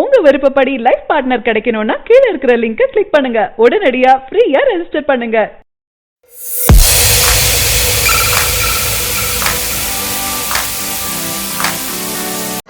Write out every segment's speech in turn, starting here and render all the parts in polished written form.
உங்க விருப்பப்படி life partner கிடைக்கணும்னா கீழே இருக்கிற லிங்கை கிளிக் பண்ணுங்க. உடனடியா ஃப்ரீயா ரெஜிஸ்டர் பண்ணுங்க.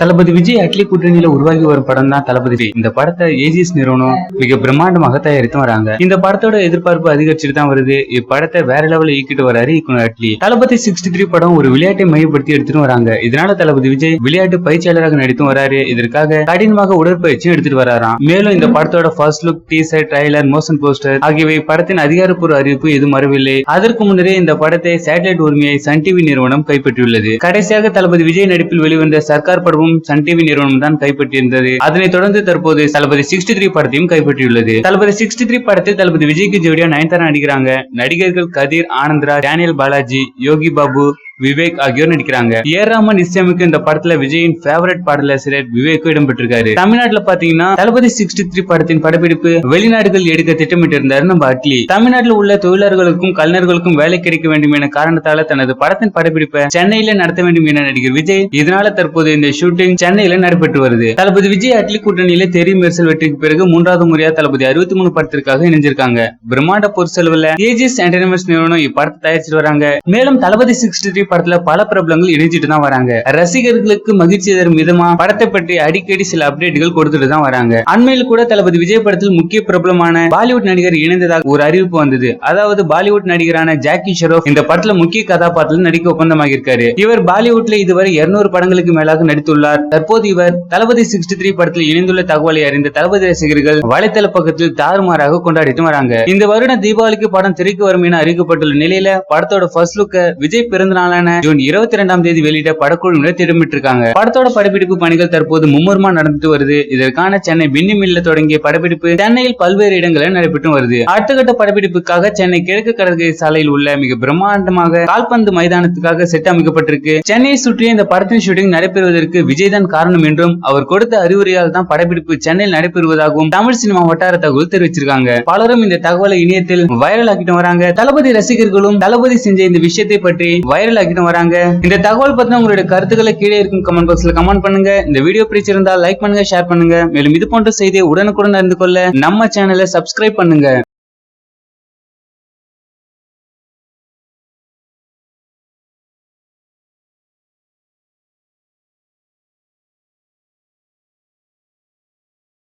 தளபதி விஜய் அட்லி கூட்டணியில உருவாகி வரும் படம் தான் தளபதி. இந்த படத்தை ஏஜிஎஸ் நிறுவனம் மிக பிரம்மாண்டமாக தயாரித்து வராங்க. இந்த படத்தோட எதிர்பார்ப்பு அதிகரிச்சுட்டு தான் வருது. இப்படத்தை வேற லெவலில் இயக்கிட்டு வராரு இயக்குனர் அட்லி. தளபதி 63 படம் ஒரு விளையாட்டை மையப்படுத்தி எடுத்துட்டு வராங்க. இதனால தளபதி விஜய் விளையாட்டு பயிற்சியாளராக நடித்தும் வராரு. இதற்காக கடினமாக உடற்பயிற்சியும் எடுத்துட்டு வராராம். மேலும் இந்த படத்தோட first look, teaser, trailer, motion poster ஆகியவை படத்தின் அதிகாரப்பூர்வ அறிவிப்பு எதுவும் வரவில்லை. அதற்கு முன்னரே இந்த படத்தை சேட்டலைட் உரிமையை சன் டிவி நிறுவனம் கைப்பற்றியுள்ளது. கடைசியாக தளபதி விஜய் நடிப்பில் வெளிவந்த சர்க்கார் படமும் சன் டிவி நிறுவனம் தான் கைப்பற்றியிருந்தது. அதனைத் தொடர்ந்து தற்போது தளபதி 63 படத்தையும் கைப்பற்றியுள்ளது. தளபதி 63 படத்தில் தளபதி விஜய்க்கு ஜோடியா நயன்தாரா நடிக்கிறாங்க. நடிகர்கள் கதிர், ஆனந்த்ரா, டேனியல் பாலாஜி, யோகி பாபு, விவேக் ஆகியோர் நடிக்கிறாங்க. ராமன் இசையமைக்கும் இந்த படத்துல விஜயின் ஃபேவரட் பாடலாசிரியர் விவேக்கும் இடம்பெற்றிருக்காரு. தமிழ்நாட்டுல பாத்தீங்கன்னா தளபதி 63 படத்தின் படப்பிடிப்பு வெளிநாடுகள் எடுக்க திட்டமிட்டிருந்தாரு நம்ம அட்லி. தமிழ்நாட்டில் உள்ள தொழிலாளர்களுக்கும் கலைஞர்களுக்கும் வேலை கிடைக்க வேண்டும் என காரணத்தால தனது படத்தின் படப்பிடிப்பை சென்னையில நடத்த வேண்டும் என நடிகர் விஜய். இதனால தற்போது இந்த ஷூட்டிங் சென்னையில நடைபெற்று வருது. தளபதி விஜய் அட்லி கூட்டணியில தெரி மெர்சல் வெற்றிக்கு பிறகு 3வது முறையா தளபதி 63 படத்திற்காக இணைஞ்சிருக்காங்க. பிரம்மாண்ட பொருட்செலவுல ஏஜிஎஸ் என்டர்டைன்மெண்ட் நிறுவனம் இப்படத்தை தயாரிச்சிட்டு வராங்க. மேலும் தளபதி 63 படத்துல பல பிரபலங்கள் இணைஞ்சிட்டு தான் வராங்க. ரசிகர்களுக்கு மகிழ்ச்சி தரும் விதமா படத்தை பற்றி அடிக்கடி சில அப்டேட்டுகள் கொடுத்துட்டு தான் வராங்க. அண்மையில் கூட தளபதி விஜய் படத்தில் முக்கிய பிரபலமான பாலிவுட் நடிகர் இணைந்ததாக ஒரு அறிவிப்பு வந்தது. அதாவது பாலிவுட் நடிகரான ஜாக்கி ஷெரோஃப் இந்த படத்துல முக்கிய கதாபாத்திரத்தில் நடிக்க ஒப்பந்தமாக இருக்காரு. இவர் பாலிவுட்ல இதுவரை 200 படங்களுக்கு மேலாக நடித்துள்ளார். தற்போது இவர் தளபதி 63 படத்தில் இணைந்துள்ள தகவலை அறிந்த தளபதி ரசிகர்கள் வலைத்தள பக்கத்தில் தாறுமாறாக கொண்டாடிட்டு வராங்க. இந்த வருடம் தீபாவளிக்கு படம் திரைக்கு வரும் என அறிவிக்கப்பட்டுள்ள நிலையில படத்தோட ஃபர்ஸ்ட் லுக்க விஜய் பிறந்த நாளான ஜூன் 22ஆம் தேதி வெளியிட படக்குழுவினர் திட்டமிட்டிருக்காங்க. படத்தோட படப்பிடிப்பு பணிகள் தற்போது மும்முரமா நடந்துட்டு வருது. இதற்கான சென்னை பின்னி மில்ல தொடங்கிய படப்பிடிப்பு சென்னையில் பல்வேறு இடங்களில் நடைபெற்று வருது. அடுத்த கட்ட படப்பிடிப்புக்காக சென்னை கிழக்கு கடற்கரை சாலையில் உள்ள மிக பிரம்மாண்டமாக கால்பந்து மைதானத்துக்காக செட் அமைக்கப்பட்டிருக்கு. சென்னையை சுற்றி இந்த படத்தின் ஷூட்டிங் நடைபெறுவதற்கு விஜய் தான் காரணம் என்றும் அவர் கொடுத்த அறிவுரையால் தான் படப்பிடிப்பு சென்னையில் நடைபெறுவதாகவும் தமிழ் சினிமா வட்டார தகவல் தெரிவிச்சிருக்காங்க. பலரும் இந்த தகவலை இணையத்தில் வைரல் ஆக்கிட்டு வராங்க. தளபதி ரசிகர்களும் தளபதி செஞ்ச இந்த விஷயத்தை பற்றி வைரல் ஆக்கிட்டு வராங்க. இந்த தகவல் பத்தின உங்களுடைய கருத்துக்களை கீழே இருக்கும் கமெண்ட் பாக்ஸ்ல கமெண்ட் பண்ணுங்க. இந்த வீடியோ பிடிச்சிருந்தா லைக் பண்ணுங்க, ஷேர் பண்ணுங்க. மேலும் இது போன்ற செய்தியை உடனுக்குடன் அறிந்து கொள்ள நம்ம சேனலை சப்ஸ்கிரைப் பண்ணுங்க.